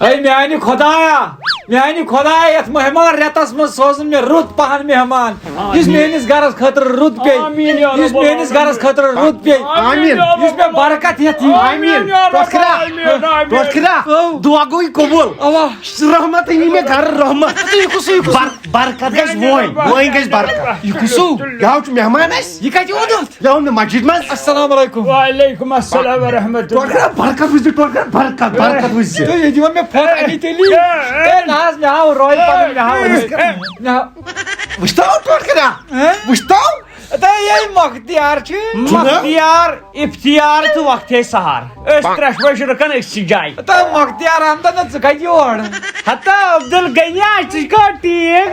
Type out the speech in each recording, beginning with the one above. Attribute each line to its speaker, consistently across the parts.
Speaker 1: اے میانہِ خۄدایا یتھ مہمان رٮ۪تس منٛز سوزن مےٚ رُت پہن مہمان یُس میٲنِس گرس خٲطرٕ رُت پیٚیہِ یُس میٲنِس گرس خٲطرٕ رُت پیٚیہِ یُس مےٚ برکت ہیٚتھ
Speaker 2: دعا گوٚو قبوٗل رحمت یی مےٚ گرٕ رحمت برکت گژھِ وۄنۍ گژھِ برکت
Speaker 1: یہِ کُسو
Speaker 2: یہِ حظ چھُ مہمان اسہِ
Speaker 1: یہِ کتہِ اوٚنُتھ
Speaker 2: یہِ اوٚن مےٚ مسجد منٛز
Speaker 1: السلام علیکم
Speaker 3: وعلیکم السلام ورحمۃ اللہ.
Speaker 2: برکت وٕچھ برکت وٕچھ
Speaker 1: تُہۍ یہِ دِوان مےٚ پھۄکھ اَمی تیٚلی ہے نہ حظ مےٚ ہاو روے پنُن مےٚ ہاو
Speaker 2: وٕچھتو ٹوٹھ وٕچھتو
Speaker 1: تہٕ ییٚلہِ مۄختیار چھُ
Speaker 3: مختیار افتیار تہٕ وقتے سہار أسۍ ترٛٮ۪شوَے چھِ رُکان أکسٕے جایہِ
Speaker 1: تہٕ مۄختیار احمدن ژٕ کتہِ یور
Speaker 3: ہتا عبدل گنیا ژٕ چھُکھا ٹھیٖک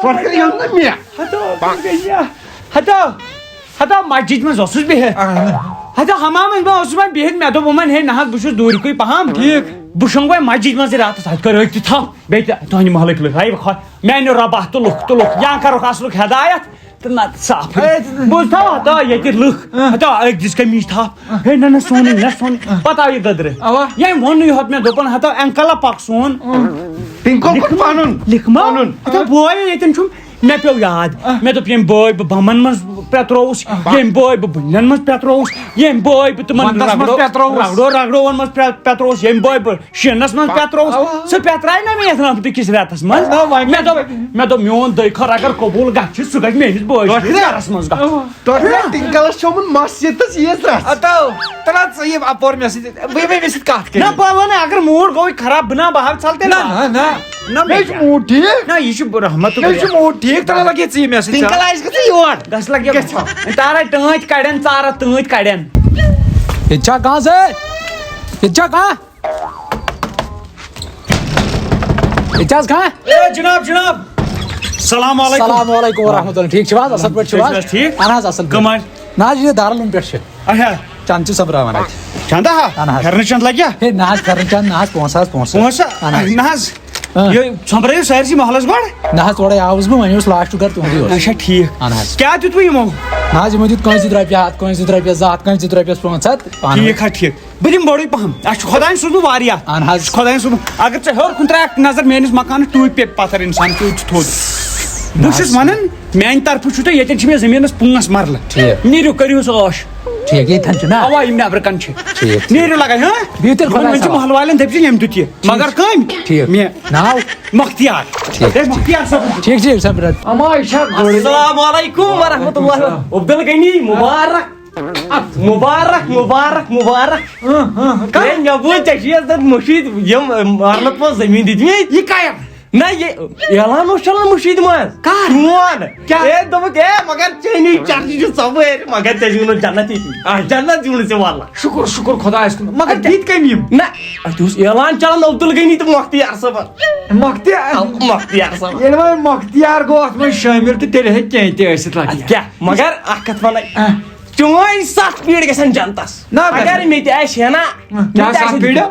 Speaker 2: ٹوٹھ کر یوٚن نہٕ مےٚ
Speaker 3: ہتا مسجد منٛز اوسُس بِہِتھ ہتا حمامس منٛز اوسُس وۄنۍ بِہِتھ مےٚ دوٚپ وۄنۍ ہے نہ حظ بہٕ چھُس دوٗرِکُے پہم
Speaker 1: ٹھیٖک
Speaker 3: بہٕ شۄنٛگ وۄنۍ مسجد منٛزٕے راتس اتہِ کر أکۍ تہِ تھاو بیٚیہِ تہِ تُہنٛدِ محلٕکۍ لُکھ ہاے میانہِ رۄبہ تُلُکھ یا کرُکھ اصلُک ہدایت تہٕ نتہٕ صاف بوٗز تھاو ہتا ییٚتہِ لُکھ ہتا أکۍ دِژ قمیٖض تھپھ ہے نہ سونٕے نہ سونٕے پتہٕ آو یہِ گدرٕ
Speaker 1: اوا
Speaker 3: ییٚمۍ ووٚنُے یوت مےٚ دوٚپُن ہتا انکل پک سون لِکھما ہتا بوے ییٚتٮ۪ن چھُم مےٚ پیوٚو یاد مےٚ دوٚپ ییٚمۍ بٲے بہٕ بمن منٛز پرٛٮ۪ترووُس ییٚمۍ بٲے بہٕ بٔنٮ۪ن منٛز پرٛٮ۪ترووُس ییٚمۍ بٲے بہٕ تِمن رگڑوون منٛز پرٛٮ۪ترووُس ییٚمۍ بٲے بہٕ شیٖنس منٛز پرٛٮ۪ترووُس سُہ پرٛٮ۪تراے نہ مےٚ یتھ رحمتہٕ رٮ۪تس منٛز مےٚ دوٚپ میون دٔے خٲر اگر قبوٗل گژھِ سُہ گژھِ میٲنِس بٲیِس گرس منٛز
Speaker 2: ٹِنکلس چھومُت مس ییٚتس ییٖژ
Speaker 1: ترٛا ژٕ یہِ اپور مےٚ سۭتۍ بہٕ مےٚ سۭتۍ کتھ
Speaker 3: نہ
Speaker 1: کٔرِتھ
Speaker 3: بہٕ ونہٕ اگر موٗڈ گوٚو خراب بہٕ نہ بہٕ ہاو ژل تیٚلہِ
Speaker 1: مےٚ چھُ موٗڈ ٹھیٖک
Speaker 3: نہ یہِ چھُ رحمت
Speaker 1: مےٚ چھُ موٗڈ ٹھیٖک ترٛا لگے ژٕ یہِ مےٚ سۭتۍ
Speaker 2: ٹِنکل آسہِ گژھِ یور
Speaker 3: گژھِ لگہِ تارے تٲنٛتۍ کڑٮ۪ن ژارا تٲنٛتۍ کڑٮ۪ن
Speaker 1: ییٚتہِ چھا کانٛہہ سے ییٚتہِ چھا کانٛہہ ییٚتہِ چھا حظ کانٛہہ
Speaker 3: اے جناب السلام علیکم
Speaker 1: السلام علیکم ورحمۃ اللہ ٹھیٖک چھِو حظ اصل پٲٹھۍ چھِو حظ
Speaker 3: ٹھیٖک
Speaker 1: اہن حظ اصل
Speaker 3: کٕم حظ
Speaker 1: نہ حظ یہِ دارالعلوم پٮ۪ٹھ چھِ
Speaker 3: اچھا
Speaker 1: چند چھِ سۄمبراوان اَتہِ
Speaker 3: چندا
Speaker 1: اہن حظ
Speaker 3: پھرنہٕ چند لگیا
Speaker 1: ہے نہ حظ پھِرن چند نہ حظ پونٛسہٕ
Speaker 3: پونٛسہٕ نہ حظ یہِ ژھۄمبرٲیِو سٲرسٕے محلس گۄڈٕ
Speaker 1: نہ حظ تورے آوُس بہٕ وۄنۍ اوس لاسٹُک گرٕ تُہُنٛدُے اوس
Speaker 3: اچھا ٹھیٖک
Speaker 1: اہن حظ
Speaker 3: کیٛاہ دیُتوٕ یِمو
Speaker 1: نہ حظ یِمو دیُت کٲنٛسہِ رۄپیہِ ہتھ کٲنٛسہِ دیُت رۄپیس 200 کٲنٛسہِ دیُت رۄپیس 500
Speaker 3: ٹھیٖک حظ ٹھیٖک بہٕ دِمہٕ بوٚڑُے پہم اَسہِ چھُ خۄدایَن سوٗزمُت واریاہ
Speaker 1: اہن حظ
Speaker 3: خۄدایَن سوٗزمُت اگر ژٕ ہیوٚر کُن ترٛایکھ نظر میٲنِس مکانس تیوٗت پیٚیہِ پتھر اِنسان تیوٗت چھُ تھوٚد بہٕ چھُس ونان میانہِ طرفہٕ چھُو تۄہہِ ییٚتٮ۪ن چھِ مےٚ زٔمیٖنس 5 مرلہٕ
Speaker 1: ٹھیٖک
Speaker 3: نیٖرِو کٔرِو سُہ ٲش
Speaker 1: ٹھیٖک ییٚتٮ۪ن چھُ نا
Speaker 3: اوا یِم نیبرٕ کن چھِ
Speaker 1: ٹھیٖک
Speaker 3: نیٖرِو لگے ہاں
Speaker 1: بِہِو تیٚلہِ خۄدایَس
Speaker 3: وۄنۍ چھِ
Speaker 1: حوالہٕ
Speaker 3: محلہٕ والٮ۪ن دٔپۍ زِ ییٚمۍ دیُت یہِ مگر کٔمۍ
Speaker 1: ٹھیٖک
Speaker 3: مےٚ
Speaker 1: ناو
Speaker 3: مختیار مختیار صٲب
Speaker 1: ٹھیٖک ٹھیٖک سمبرت
Speaker 3: اما یہِ چھا
Speaker 4: السلام علیکم ورحمۃ اللہ.
Speaker 3: عبدل غنی مبارک مبارک
Speaker 4: مےٚ بوٗز ژےٚ چھُے تتھ مٔشیٖد یِم مرلہٕ پونٛسہٕ زٔمیٖن دِتمٕتۍ
Speaker 3: یہِ کَیَن
Speaker 4: نہ یہِ اعلان اوس چلان مٔشیٖد منٛز چون اے دوٚپُکھ اے مگر چٲنی چرچہِ چھِ ژۄپٲرۍ مگر ژےٚ زیوٗنُتھ جنت ییٚتی جنت زیوٗنُتھ ژےٚ واللہ
Speaker 1: شُکُر خۄدایَس کُن مگر دِتۍ کٔمۍ یِم
Speaker 4: نہ اَتہِ اوس اعلان چلان عبدل غنی تہٕ مۄختیار صٲبن مۄختیار صٲب
Speaker 1: ییٚلہِ وۄنۍ مۄختیار گوٚو اتھ منٛز شٲمِل تہٕ تیٚلہِ ہیٚکہِ کینٛہہ تہِ ٲسِتھ لگہِ
Speaker 4: کیٛاہ مگر اکھ کتھ ونے چٲنۍ 7 پیٖڑ گژھن جنتس اگر مےٚ تہِ آسہِ ہنا
Speaker 1: کیٛاہ 7 پیٖڑٕ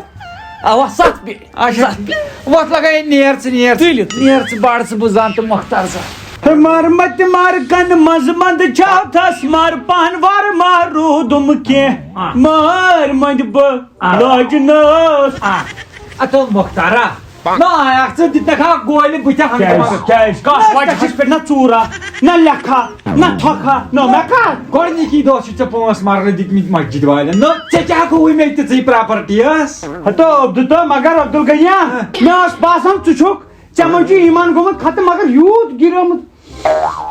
Speaker 4: اوا 7 پیٖڑ
Speaker 1: اچھا وۄتھ لگے نیٖر ژٕ بڑ ژٕ بہٕ زانہٕ تہٕ مۄختار صٲب
Speaker 3: مرمت مارکن منٛز منٛد چھاتس مار پہن وار مارودُم کینٛہہ مار منٛد بہٕ لاجنس
Speaker 1: اتو مۄختارا نہ آیکھ ژٕ دِتنکھا گولہِ بٕتھِ
Speaker 3: کتھ وجہس پٮ۪ٹھ نہ ژوٗرا نہ لیکھا نہ تھۄکھا نہ مےٚ کتھ
Speaker 1: گۄڈنِکی دۄہ چھِ ژےٚ 5 مرلہٕ دِتمٕتۍ مسجد والٮ۪ن نہ ژےٚ کیٛاہ گوٚوُے مےٚ تہِ ژٕے پراپرٹی ٲس
Speaker 3: ہتو عبدُل مگر عبدل غنیا مےٚ اوس باسان ژٕ چھُکھ ژےٚ منٛز چھُ ایٖمان گوٚمُت ختم مگر یوٗت گِریومُت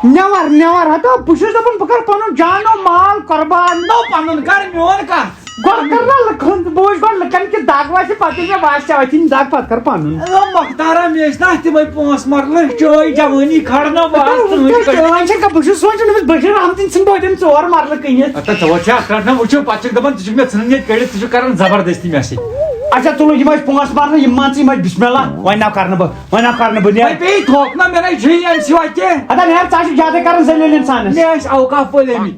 Speaker 3: نٮ۪ور ہتو بہٕ چھُس دپان بہٕ کرٕ پنُن جانو مال قۄربان
Speaker 1: نو پنُن کر میون کتھ
Speaker 3: گۄڈٕ کر نا لُکن بہٕ وٕچھِ گۄڈٕ لُکن کہِ دگ واسہِ پتہٕ مےٚ باسہِ ژےٚ وٲتی نہٕ دگ پتہٕ کر پنُن
Speaker 1: مۄختارا مےٚ ٲسۍ نا تِمے 5 مرلہٕ چٲے جوٲنی کھڑنو
Speaker 3: بہٕ چھُس سونٛچان أمِس بشیٖر احمدٕنۍ ژھٕنۍ بہٕ تٔمۍ 4 مرلہٕ کٕنِتھ
Speaker 1: ژٕ وٕچھ رٹنا وٕچھو پتہٕ چھُکھ دپان ژٕ چھُکھ مےٚ ژھٕنان ییٚتہِ کٔڑِتھ ژٕ چھُکھ کران زبردستی مےٚ سۭتۍ
Speaker 3: اچھا تُلو یِم ٲسۍ 5 مرلہٕ یِم مان ژٕ یِم ٲسۍ بسم اللہ وۄنۍ ناو کرنہٕ بہٕ نیرٕ
Speaker 1: بیٚیہِ تھوٚک نا مےٚ نَے چھُے اَمہِ سِوَے کینٛہہ
Speaker 3: ہتا نیرٕ ژٕ چھُکھ زیادٕ کران ذلیٖل انسانس
Speaker 1: مےٚ ٲسۍ اوقاف وٲلۍ ٲمٕتۍ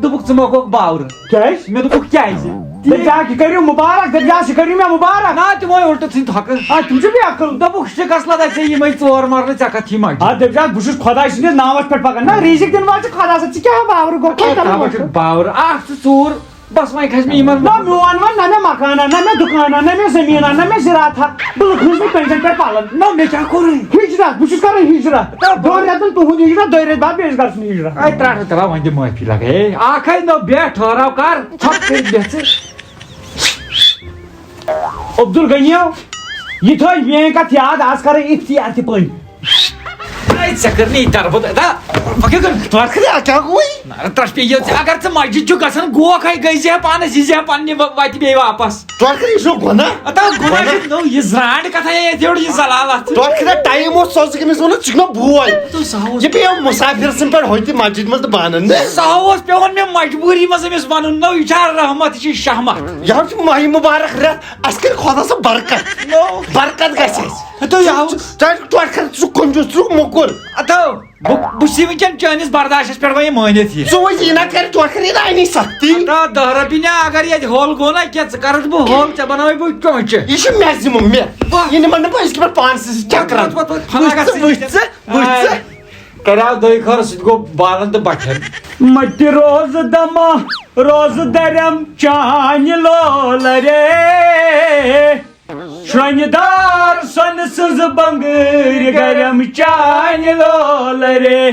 Speaker 1: دوٚپُکھ ژٕ مۄکوکھ باورٕ
Speaker 3: کیٛازِ
Speaker 1: مےٚ دوٚپُکھ کیٛازِ
Speaker 3: یہِ کٔرِو مُبارک دٔپۍزِہَس یہِ کٔرِو مےٚ مُبارک
Speaker 1: نہ تِمو اُلٹہٕ ژھٕنۍ تھۄکہٕ
Speaker 3: تِم چھِ بے عقل
Speaker 1: دوٚپُکھ شِکس لگا ژےٚ یِمے 4 مرلہٕ ژےٚ کتھ یہِ مسجد
Speaker 3: دٔپۍزِہَس بہٕ چھُس خۄداے سٕنٛدِس ناوس پٮ۪ٹھ پکان نہ ریٖزِق دِنہٕ وول چھُ خۄدا صٲب ژٕ کیٛاہ باورٕ گوٚو
Speaker 1: باورٕ اکھ ژٕ ژوٗر بس وۄنۍ کھسہِ مےٚ یِمن
Speaker 3: نہ میون وۄنۍ نہ مےٚ مکانا نہ مےٚ دُکانا نہ مےٚ زٔمیٖنا نہ مےٚ زِراعتا بہٕ کھٔژ مےٚ پٮ۪نٛجن پٮ۪ٹھ پَلن
Speaker 1: نہ مےٚ کیٛاہ کوٚرُے
Speaker 3: ہِجرت بہٕ چھُس کران ہِجرت 2 رٮ۪تن تُہُنٛد ہِجرت 2 رٮ۪تھ بعد بیٚیِس گژھُن ہِجرت
Speaker 1: اے ترٛٹھ ترٛاو وۄنۍ دِ معٲفی لگے اکھے نو بیٹھ ٹھہراو کر ژھۄپ کٔرِتھ بیٚہہ
Speaker 3: عبدل غنیو یہ تھٲے میٲنۍ کتھ یاد آز کرے اختیار تہِ پٔنۍ
Speaker 1: ژےٚ کٔر نہٕ یہِ تربت بہٕ کیٛاہ کٔر
Speaker 2: توڑ کھریا کیا ہوئی
Speaker 1: ترٛٹھ پیٚیہِ اگر ژٕ مسجد چھُکھ گژھان گوکھے گٔژھۍ ہا پانس یی زِ پننہِ وتہِ بیٚیہِ واپس
Speaker 2: توڑ کھریا یہ گونا
Speaker 1: اتا گۄناہ چھُ نو یہِ زرانٛڈ کتھا ییٚتہِ یورٕ یہِ زلالت
Speaker 2: توڑ کھریا ٹائم اوس سوز کٔمِس ووٚنُن ژٕ چھُکھ نا بوے یہ پیٚو مسافر سٕنٛدۍ پٮ۪ٹھ ہوتہِ مسجد منٛز تہٕ بانن
Speaker 1: سُہ اوس پیوان مےٚ مجبوٗری منٛز أمِس ونُن نو یہِ چھا رحمت یہِ چھِ شہمت
Speaker 2: یہ چھُ ماہ مبارک رٮ۪تھ اسہِ کٔرۍ خۄدا صٲب برکت برکت گژھِ اسہِ توڑ کھر ژٕ کنجوٗس ژٕ چھُکھ موٚکُر
Speaker 1: اتا بہٕ چھُسے وٕنکٮ۪ن چٲنِس برداشس پٮ۪ٹھ وۄنۍ مٲنِتھ یہِ
Speaker 2: ژٕ وٕچھ یہِ نہ کر توڑ کھر یہِ آنی سختی
Speaker 1: اتا 10 رۄپیہِ نہ اگر ییٚتہِ ہول گوٚو نا کینٛہہ ژٕ کرس بہٕ ہول ژےٚ بناوے بہٕ چونچہِ
Speaker 2: یہ چھُ میکزِمم مےٚ یہِ نِمن نہٕ بہٕ أزکہِ پٮ۪ٹھ پانس سۭتۍ چکرن وٕچھ ژٕ
Speaker 1: کریاو دۄیہِ خٲر سُہ تہِ گوٚو بالن تہٕ بٹھٮ۪ن
Speaker 3: متہِ روز دما روز درم چانہِ لول رے شرٛنہِ دار سۄنہٕ سٕنٛز بنگٕرۍ گرم چانہِ لول رے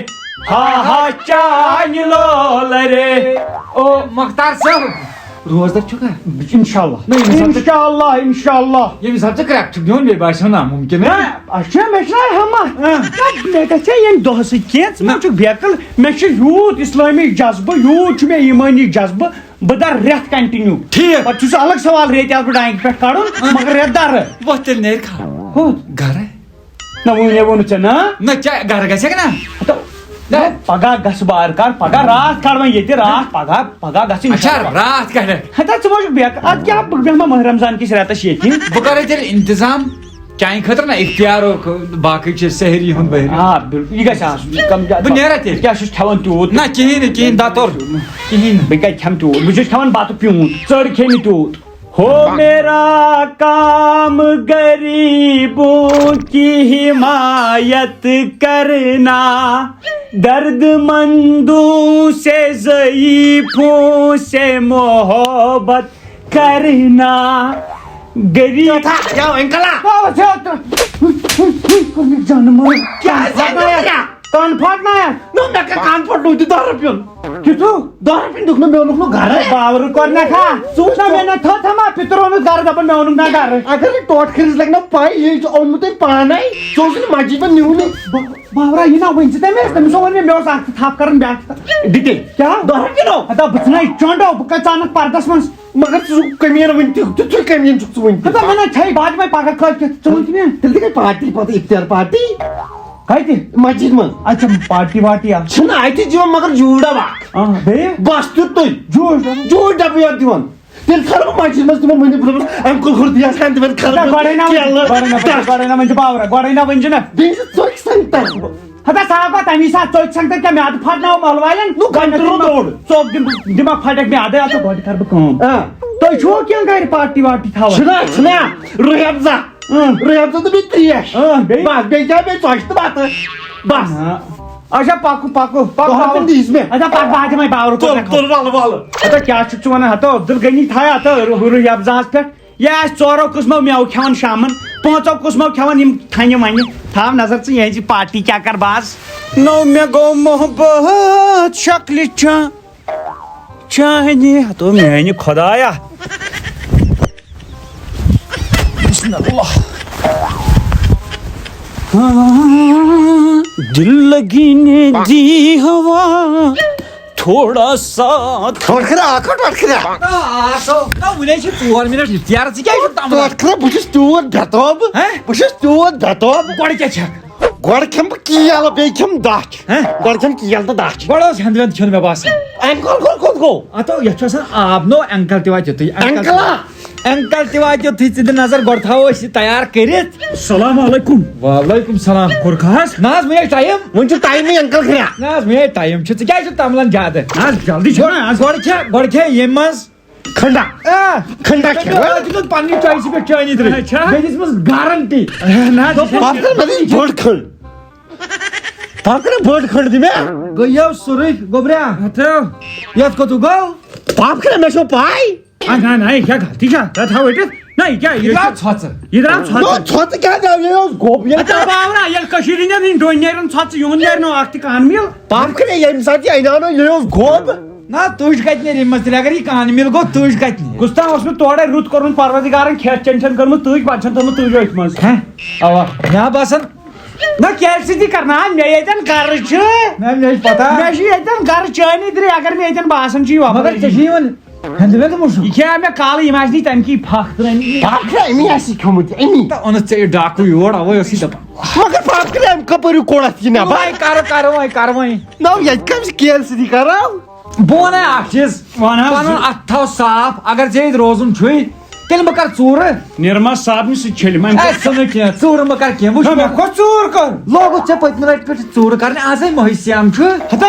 Speaker 3: ہا ہا چانہِ لول رے
Speaker 1: او مختار صٲب روزدر چھُکھا
Speaker 3: انشاءاللہ انشاءاللہ انشاءاللہ
Speaker 1: ییٚمہِ ساتہٕ ژٕ کرٛٮ۪کھ چھُکھ دِوان بیٚیہِ باسیو نامُمکِن
Speaker 3: مےٚ چھا ہما مےٚ گژھِ ییٚمہِ دۄہ سۭتۍ کینٛہہ ژٕ ما چھُکھ بیقل مےٚ چھُ یوٗت اسلٲمی جذبہٕ یوٗت چھُ مےٚ ایٖمٲنی جذبہٕ بہٕ دَرٕ رٮ۪تھ کنٹِنیوٗ
Speaker 1: ٹھیٖک
Speaker 3: پتہٕ چھُ سُہ الگ سوال ریتہِ آسہٕ بہٕ ڈانٛگہِ پٮ۪ٹھ کڑُن مگر رٮ۪تھ دَرٕ
Speaker 1: وۄتھ تیٚلہِ نیرِ کھا
Speaker 3: کوٚت
Speaker 1: گرٕ
Speaker 3: نہ وُنے ووٚنُتھ ژےٚ نا
Speaker 1: نہ ژےٚ گرٕ گژھکھ نا
Speaker 3: پگہہ گژھٕ بہٕ وارٕ کارٕ پگہہ راتھ کڑ وۄنۍ ییٚتہِ راتھ پگہہ گژھِ
Speaker 1: اچھا راتھ کڑکھ
Speaker 3: ہتا ژٕ ما چھُکھ بیقل اَدٕ کیٛاہ بہٕ بیٚہمہ ماہ رمضان کِس رٮ۪تس ییٚتہِ
Speaker 1: بہٕ کرے تیٚلہِ انتظام چانہِ خٲطرٕ نہ اختیارُک باقٕے چھِ سحری ہُنٛد بہری
Speaker 3: آ بِلکُل یہِ گژھِ آسُن
Speaker 1: بہٕ نیرا تیٚلہِ
Speaker 3: کیٛاہ چھُس کھٮ۪وان تیوٗت
Speaker 1: نہ کِہیٖنۍ نہٕ کِہیٖنۍ دتور کِہیٖنۍ نہٕ
Speaker 3: بہٕ کتہِ کھٮ۪مہٕ تیوٗت بہٕ چھُس کھٮ۪وان بتہٕ پیوٗنت ژٔر کھیٚنہِ تیوٗت ہو میرا کام غریبوں کی حمایت کرنا درد مندوں سے ضعیفوں سے محبت کرنا غریب کان پھاٹنایا
Speaker 2: کان پھٹ نو 10 رۄپین
Speaker 3: کِتھُو
Speaker 2: 10 رۄپین دُکھ نہٕ مےٚ اوٚنُکھ نہٕ گرٕ
Speaker 3: باورٕ کوٚر نہ کھا نہ مےٚ نہ تھٲو تھما پِتُر اوٚنُکھ گرٕ دپان مےٚ اوٚنُکھ نہ گرٕ
Speaker 2: اگر نہٕ ٹوٹھ کھٔرِس لگہِ نا پاے ییٚلہِ چھُ اوٚنمُت تٔمۍ پانے ژٕ اوسُکھ نہٕ مسجد منٛز نیوٗنٕے
Speaker 3: باورا یہِ نا ؤنۍ ژٕ تٔمِس ووٚن مےٚ اوس اکھ تھپھ کران بیٛاکھ
Speaker 2: دِتے
Speaker 3: کیٛاہ
Speaker 2: 10 رۄپین
Speaker 3: ہتا بہٕ ژھٕناے چونڈو بہٕ کَتہِ ژانکھ پردس منٛز
Speaker 2: مگر ژٕ چھُکھ کٔمیٖن وٕنہِ تہِ تیُتھُے کٔمیٖن چھُکھ ژٕ وٕنہِ
Speaker 3: ہتا مےٚ نہ چھے بعد میں پگہہ کٲلۍکٮ۪تھ ژٕ ؤنۍ مےٚ
Speaker 2: تیٚلہِ تہِ گٔے پارٹی پتہٕ اختیار پارٹی
Speaker 3: کتہِ
Speaker 2: مسجد منٛز
Speaker 3: اچھا پارٹی واٹی آ
Speaker 2: چھُنہٕ اَتہِ دِوان مگر جوٗڑ ڈبہٕ اکھ
Speaker 3: بیٚیہِ
Speaker 2: بس تیُتُے
Speaker 3: جوش
Speaker 2: جوٗڑ ڈبہٕ یوت دِوان تیٚلہِ کھرٕ بہٕ مسجد منٛز تِمن ؤنِتھ بہٕ دَپَس انکل ہُردی آسہٕ ہن تِمن
Speaker 3: گۄڈے نہ ؤنۍ ژٕ باورا گۄڈے نہ ؤنۍ زِ نہ
Speaker 2: بیٚیہِ زِ ژۄکہِ سنٛگتر
Speaker 3: ہتا صاحب تمی ساتہٕ ژۄکہِ سنٛگتر کیٛاہ مےٚ اَدٕ پھٹناو محلہٕ والٮ۪ن ژوٚک دِمکھ پھٹکھ مےٚ اَدٕ تہٕ گۄڈٕ کرٕ بہٕ کٲم تُہۍ چھُوا کینٛہہ گرِ پارٹی واٹی تھاوان
Speaker 2: چھُنا روحی افزا تہٕ بیٚیہِ تریش
Speaker 3: بیٚیہِ
Speaker 2: بس بیٚیہِ کیٛاہ بیٚیہِ ژۄچہِ تہٕ بتہٕ بس
Speaker 3: اچھا پکو
Speaker 2: رۄپین دِیٖزِ مےٚ
Speaker 3: اچھا پک بہٕ دِمے باورٕ
Speaker 2: تُل ولہٕ ولہٕ
Speaker 3: ہتا کیٛاہ چھُکھ ژٕ ونان ہتا عبدل غنی تھایا ہتا روحی افزاہس پٮ۪ٹھ یہِ آسہِ 4 قٕسمو مٮ۪وٕ کھٮ۪وان شامن 5 قٕسمو کھٮ۪وان یِم تھنہِ ونہِ تھاو نظر ژٕ یہنٛزِ پارٹی کیٛاہ کر باز نو مےٚ گوٚو محبت شکلہِ چانہِ ہتو میانہِ خۄدایا بسم اللہ دل لگینے دی ہوا تھوڑا ساتھ
Speaker 2: ٹوٹھ کھریا اکھ ٹوٹھ کھریا
Speaker 1: وُنے چھِ 4 مِنٹ اختیار ژٕ کیٛازِ چھُکھ تمام
Speaker 2: ٹوٹھ کھریا بہٕ چھُس تیوٗت بےٚتوب بہٕ چھُس تیوٗت بےٚتوب
Speaker 1: گۄڈٕ کیٛاہ چھکھ
Speaker 2: گۄڈٕ کھٮ۪مہٕ بہٕ کیل بیٚیہِ کھٮ۪مہٕ دَچھ گۄڈٕ کھٮ۪مہٕ کیل تہٕ دَچھ
Speaker 1: گۄڈٕ اوس ہٮ۪نٛد وٮ۪نٛد کھیوٚن مےٚ باسان
Speaker 2: اینکل کوٚت گوٚو
Speaker 1: اتو یتھ چھُ آسان آب نو اینکل تہِ واتہِ یُتھُے
Speaker 2: اینکلا
Speaker 1: اینکل تہِ واتہِ یُتھُے ژٕ دِ نظر گۄڈٕ تھاوو أسۍ یہِ تیار کٔرِتھ
Speaker 3: السلام علیکم
Speaker 1: وعلیکُم سلام
Speaker 3: خاص
Speaker 1: نہ حظ وُنے ٹایم
Speaker 2: وۄنۍ چھُ ٹایمٕے اینکل کھریا
Speaker 1: نہ حظ وُنے ٹایم چھُ ژٕ کیٛازِ چھُکھ تملان زیادٕ
Speaker 3: نہ حظ جلدی چھُ نہ
Speaker 1: گۄڈٕ کھے ییٚمہِ منٛز
Speaker 2: کھنڈا کھنڈا
Speaker 1: پننہِ چویسہِ پٮ۪ٹھ چٲنی ترٛٲوِتھ بیٚیہِ دِژمٕژ گارنٹی
Speaker 2: پتہٕ کر مےٚ دِی بٔڑ کھنڈ پتہٕ کر بٔڑ کھنڈ دِ مےٚ
Speaker 1: گٔیو سورُے گوٚبریا یتھ کوٚت گوٚو
Speaker 2: Pap kare me šo pai.
Speaker 3: Nei, kya ghalti kya? That how it is? Nei, kya? Idra
Speaker 2: No, chot kya da ye os gop ye.
Speaker 3: Ata bavra, yel kashirina din doinerin çat yunyer no akti kanmil.
Speaker 2: Pap kare ye misati aynano ye os gop.
Speaker 1: Na tuj katne ri masle agar ye kahan mil go tuj katne.
Speaker 3: Gusta osme tode rut korun parvadigaran khet tension karmu tuj bachan tamu tuj etmaz.
Speaker 1: Ava ya basan
Speaker 3: Na kelsi di karna me yeten garçı.
Speaker 1: ne pata.
Speaker 3: Me shi yeten garçı ni dire agar me yeten basan chi wa.
Speaker 1: Magar çeşiyon. Kendime de muşum.
Speaker 3: İki me kalı imajni temki pakhtırani.
Speaker 2: Pap kare emi asi komut emi.
Speaker 1: Onu çey daku yor ava yosi da.
Speaker 2: Magar pap kare em kapari kolat na ba.
Speaker 1: Vay karvay.
Speaker 2: No, ye kam skill sidi karav.
Speaker 1: Bu ne akşiz? Panın attav saf. Agar ceyid rozun çöy. Tel bakar çuğru.
Speaker 3: Nirma sabni si çelimem.
Speaker 1: Sana ki çuğru bakar ki. Bu
Speaker 3: Tamam, ko çuğur kar.
Speaker 1: logo çapayt millet peti çuğru karne azay mohisyam çö.
Speaker 3: Hata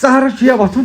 Speaker 1: Sahara çüye batun.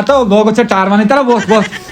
Speaker 1: Ata logo çe tarvani tara boş.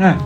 Speaker 1: Ne?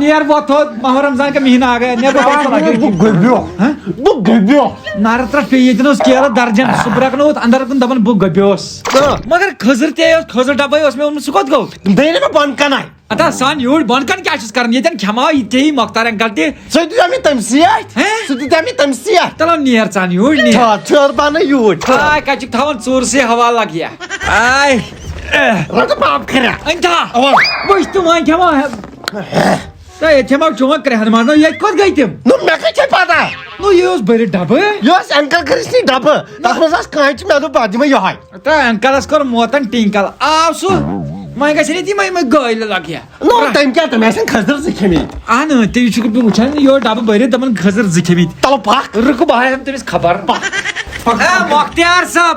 Speaker 1: niyer batot Maho Ramzan ka mihina a gaya. Ne bu
Speaker 2: Bu gobyo. Bu gobyo.
Speaker 1: Naratra peyednos kiyala darjan subrakno andar kun daban bu gabios. Magar khazır te yos khazır dabai osme onu sukot go.
Speaker 2: Dene me ban kanay.
Speaker 1: Ata san yur bankan kya çiz karın yeten khama iteyi maktaran galte.
Speaker 2: Söydü mi tamsiyat?
Speaker 1: He?
Speaker 2: Söydü mi tamsiyat?
Speaker 1: Talam niyer san yur ni.
Speaker 2: Ta çorbanı yut.
Speaker 1: Ay kaçık tavan çur se hava lagiya. Ay.
Speaker 2: Rada pap kare.
Speaker 1: Anta.
Speaker 2: Avar.
Speaker 1: Bu istuman khama. Ta yetema çomak kare hanmazna yek kot gaitim.
Speaker 2: No me kaçe pada.
Speaker 1: No yos bari dabı.
Speaker 2: Yos ankal Kristi dabı. Takmazas kaç me adu badime yahay.
Speaker 1: Ta ankalas kor motan tinkal. Avsu. Mai ka seni ti mai goyla lagiya.
Speaker 2: No time kya tam sen kazdır zikemi.
Speaker 1: Anı te çukut bu uçan yor dabı bari daman khazır zikemit.
Speaker 2: Talo pak.
Speaker 1: Rıkı bahaya hem temiz kabar. Muhtiyar sab.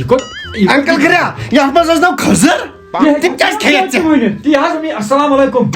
Speaker 1: Yıkot.
Speaker 2: Ankal kare. Yapmazas da kazır. Tim kas kayetse.
Speaker 1: Tiyaz mi assalamu alaikum.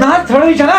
Speaker 1: Na thara hi chana.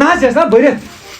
Speaker 1: Na jesa bari.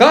Speaker 1: Ka.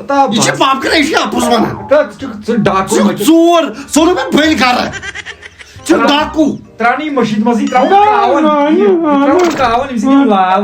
Speaker 1: Ata.
Speaker 2: İçi pap kare işi yapız bana.
Speaker 1: Ka çuk daku.
Speaker 2: Çık zor. Sonra ben böyle karı. Çık daku.
Speaker 1: Trani masjid masjid traun kawan. Traun kawan imsi lav.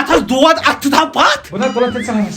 Speaker 2: atas duat attı da pat.
Speaker 1: Buna tola tet sangas.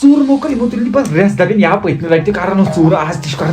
Speaker 1: Sur mokal imutulli pas res dabin ya paytne lagte karan sur az tiş karan.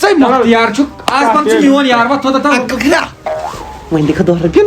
Speaker 1: Say muhtiyar çuk. Az ban çu yuvan yar va toda ta.
Speaker 2: Ankal kare. Mende kadar gün.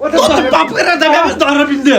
Speaker 2: Otur pap kare da ben dara bindi.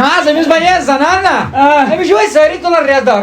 Speaker 1: Na zemiz baya zanana. Hem şu seri tola res dar.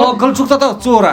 Speaker 1: O kıl çukta ta çura.